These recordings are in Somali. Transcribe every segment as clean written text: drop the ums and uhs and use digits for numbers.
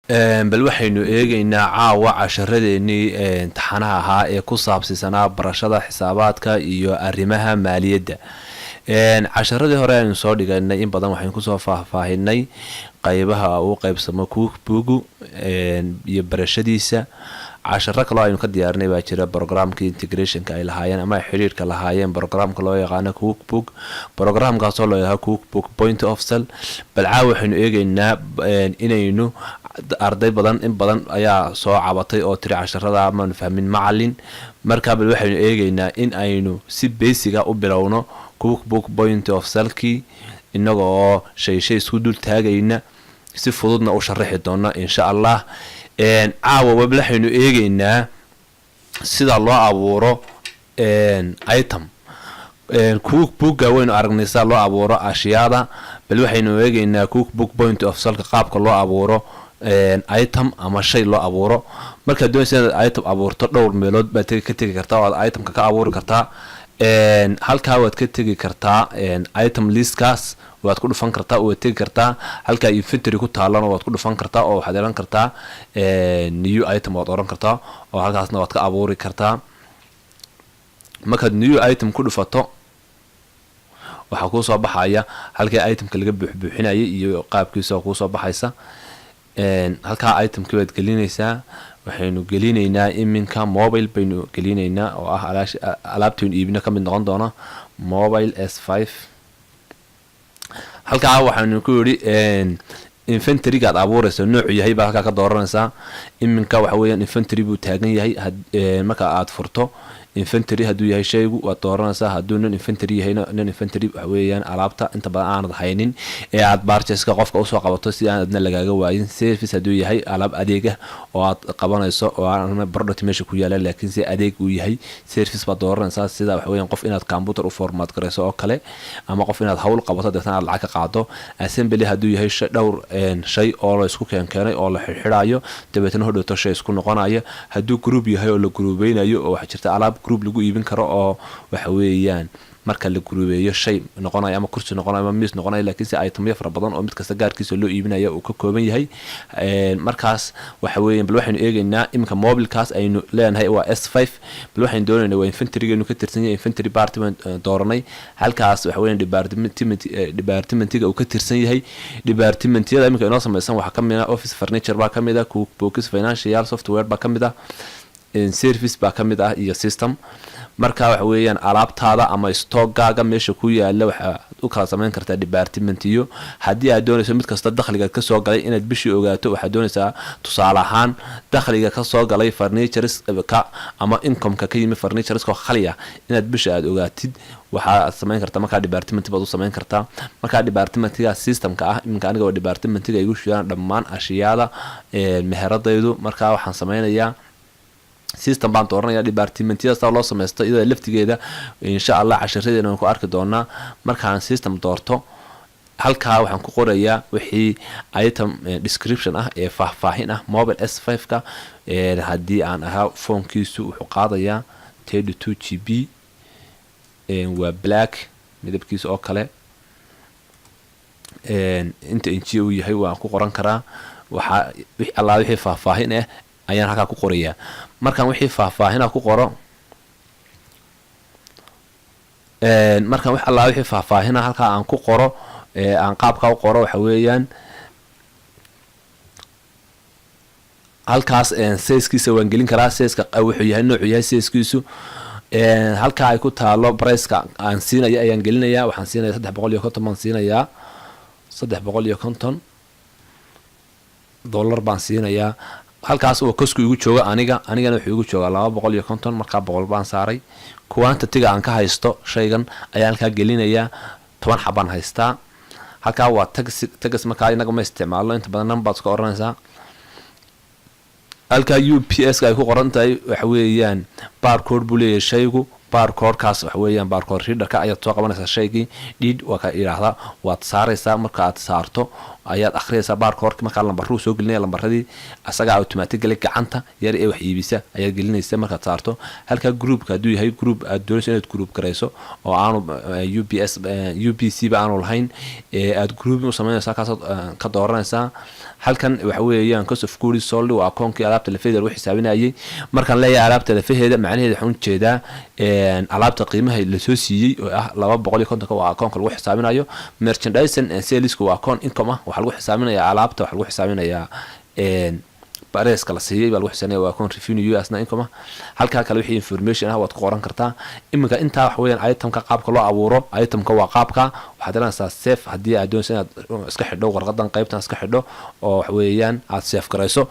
bal waxaynu eegaynaa caawa casharadeenii imtixaanaha ahaa ee ku saabsisanaa barashada xisaabaadka iyo arrimaha maaliyadda. casharadii hore aynu soo dhiganay in badan waxaynu kusoo faahfaahinay qaybaha uu qaybsamo cookbook iyo barashadiisa. casharo kaloo aynu ka diyaarinay baa jira programkii integrationka ay lahaayeen ama ay xiriirka lahaayeen programka loo yaqaano cookbook, programkaasoo loo yaqaano cookbook point of sale. bal caawa waxaynu eegaynaa inaynu arday badan in badan ayaa soo cabatay oo tiri casharada amaanu fahmin macalin. markaa bal waxaynu eegaynaa in aynu si basiga u bilowno cookbook point of sale-kii inaga oo shay isku dul taagayna si fududna u sharaxi doona insha allah. caawa waxaynu eegaynaa sida loo abuuro item cookbook waynu aragnay sida loo abuuro ashyaada. bal waxaynu eegaynaa cookbook point of sale qaabka loo abuuro item ama shay loo abuuro. markaad doonaysa inaad item abuurto dhowr meelood baad ka tegi kartaa oo aad itemka ka abuuri kartaa. halkaa waad ka tegi kartaa item listkaas waad ku dhufan kartaa, waad tegi kartaa halkaa inventory ku taalana waad ku dhufan kartaa oo waxaad yeelan kartaa new item waad oran kartaa oo halkaasna waad ka abuuri kartaa. markaad new item ku dhufato waxaa kuu soo baxaya halkii itemka laga buuxbuuxinayay iyo qaabkiisa kuu soo baxaysa. halkaa itemka waad gelinaysaa. waxaynu gelinaynaa iminka mobile baynu gelinaynaa oo ah alaabtaynu iibino ka mid noqon doona mobile S5. halkaa waxaanu ku yidhi inventorygaad abuuraysa noocu yahay baa halkaa ka dooranaysaa. iminka waxa weeyaan inventory buu taagan yahay. marka aad furto inventory hadduu yahay shaygu waad dooranaysaa. hadduu non inventory yahayna non inventory waxa weeyaan alaabta inta badan aanad haynin ee aad purchase-ka qofka usoo qabato si aan adna lagaaga waayin. service hadduu yahay alaab adeega oo aad qabanayso oo aan product meesha ku yaala laakiin si adeeg uu yahay service baad dooranaysaa. sida waxa weeyaan qof inaad computer u format garayso oo kale ama qof inaad hawl qabato deetana aad lacag ka qaado. assembly hadduu yahay dhowr shay oo la isku keenay oo la xirxirayo dabeetana hodhowto shay isku noqonayo. hadduu group yahay oo la groupeynayo oo waxa jirta alaab group lagu iibin karo oo waxa weeyaan marka la groupeeyo shay noqonayo ama kursi noqonayo ama miis noqonayo laakiin si itemyo fara badan oo mid kasta gaarkiisa loo iibinayo uu ka kooban yahay. markaas waxa weeyaan bal waxaynu eegaynaa iminka mobilekaas aynu leenahay waa S5. bal waxaynu doonaynaa waa inventorygeenu ka tirsan yahay inventory department dooranay. halkaas waxa weeyaan departmentiga uu ka tirsan yahay. departmentyada iminka inoo samaysan waxaa ka mid ah office furniture baa ka mid ah, cookbooks, financial software baa ka mid ah, service baa ka mid ah iyo system. marka waxa weeyaan alaabtaada ama stockgaaga meesha ku yaala waxaad u kala samayn kartaa departmentiyo. haddii aad doonayso mid kasta dakhliga ka soo galay inaad bishii ogaato waxaad doonaysaa tusaale ahaan dakhliga ka soo galay furnitureska ama incomeka ka yimi furnitureska khaliya inaad bisha aad ogaatid waxaad samayn kartaa. markaa department baad u samayn kartaa. markaa departmentiga systemka ah iminka aniga waa departmentiga igu shidaan dhammaan ashyaada meheradaydu. markaa waxaan samaynayaa system baan dooranaya departmentyada loo samaysto iyada laftigeeda insha Allah casharadeena ku arki doonaa. markaan system doorto halkaa waxaan ku qorayaa wixii item description ah ee faahfaahin ah mobile S5 ka. haddii aan ahaa foonkiisu wuxuu qaadayaa 32 GB waa black midabkiisa oo kale. inta inji uu yahay waan ku qoran karaa. wixii faahfaahin ah ayaan halkaa ku qorayaa. markaan wixii faahfaahina ku qoro markaan wax alla wixii faahfaahina halkaa aan ku qoro aan qaabka u qoro waxa weeyaan halkaas size-kiisa waan gelin karaa. size-ka wuxuu yahay noocu yahay size-kiisu. halkaa ay ku taalo price-ka aan siinaya ayaan gelinayaa. waxaan siinayaa 350 baan siinayaa. 350 dollar baan siinayaa. halkaas oo kosku igu jooga anigana wuxuu igu joogaa 250. markaa 100 baan saaray. quantity-ga aan ka haysto shaygan ayaan halkaa gelinayaa. 10 xabaan haystaa. halkaa waa tags markaa inaga ma isticmaalo inta badan number ka oranaysaa. halkaa UPS-ka ay ku qoran tahay waxa weeyaan barcode buu leeyahay shaygu. barcode-kaas waxa weeyaan barcode reader-ka ayaad soo qabanaysaa shaygii dhiid waa ka yiraahdaa waad saaraysaa. marka aad saarto ayaad akhriyaysaa barcode marka lambaruu soo gelinaya lambaradii asaga automatically gacanta yar ee wax iibisa ayaa gelinaysa markaad saarto halka groupka haduu yahay group aad doonayso inaad group gareyso oo aanu UPC ba aanu lahayn aad group u sameynaysaa ka dooranaysaa halkan waxa weeyaan cost of goods sold waa akoonkii alaabta lafeeda lagu xisaabinayay markaan leeyahay alaabta lafeeda macnaheedu waxaan u jeedaa alaabta qiimaha la soo siiyay oo ah 250 waa akoonka lagu xisaabinayo merchandise and sales waa akoon income ah waxa lagu xisaabinayaa alaabta waxa lagu xisaabinayaa bareeska la siiyay baa lagu xisaabinayaa waa akoon revenue asna income halka kale wixii information ah waad ku qoran kartaa iminka inta wax weeyaan itemka qaabka loo abuuro itemka waa qaabka waxaad helaysaa safe hadii aad doonayso inaad iska xidho warqadan qaybtan iska xidho oo wax weeyaan aad safe gareyso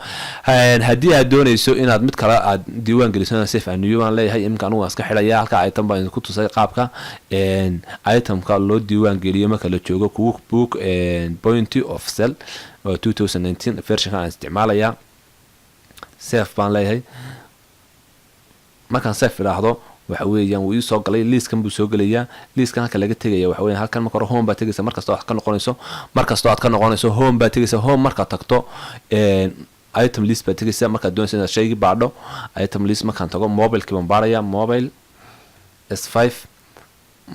hadii aad doonayso inaad mid kale aad diiwaan geliso safe aniyo aan leeyahay iminka anu iska xidhaya halka item baan ku tusay qaabka itemka loo diiwaan geliyo marka la joogo cookbook point of sale 2019 version aan isticmaalaya safe baan leeyahay markaan safe ilaahdo waxa weeyaan wuu soo galay liiskan buu soo galayaa liiskan halka laga tagaya waxa weeyaan halkan marka home baa tagaysa markasta wax ka noqonayso home baa tagaysa home marka tagto item list baa tagaysa marka doonaysa inaad shaygi baadho item list markaan tago mobile-kii baan baaraya mobile S5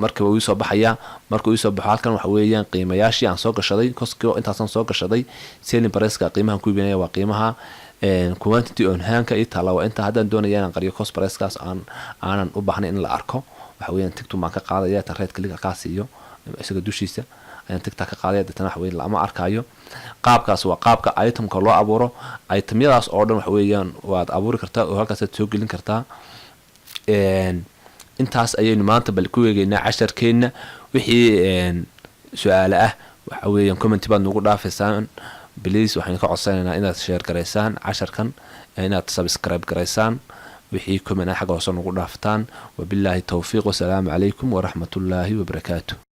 marka uu soo baxaya marka uu soo baxo halkan waxa weeyaan qiimayaashii aan soo gashaday koskii intaasan soo gashaday selling price-ka qiimaha ku iibinaya waa qiimaha quantity on hand-ka iyo talawa inta hadaan doonaya inaan qariyo cost price-kaas aanan u baahnayn in la arko waxa weeyaan tigtu maan ka qaadaya ta red click ka siiyo isaga dushiisa ayaan tigta ka qaadaya dadana waxa weeyaan lama arkayo qaabkaas waa qaabka itemka loo abuuro itemyadaas oo dhan waxa weeyaan waad abuuri kartaa oo halkaas aad soo gelin kartaa intaas ayaynu maanta bal ku eegaynaa casharkeena wixii su'aalo ah waxa weeyaan comment baad nagu dhaafaysaan please waxaan ka codsanaynaa inaad share gareysaan casharkan inaad subscribe gareysaan wixii comment ah xagga hoose nagu dhaaftaan wabillahi tawfiiq wa salaamu calaykum wa rahmatullahi wa barakaatuh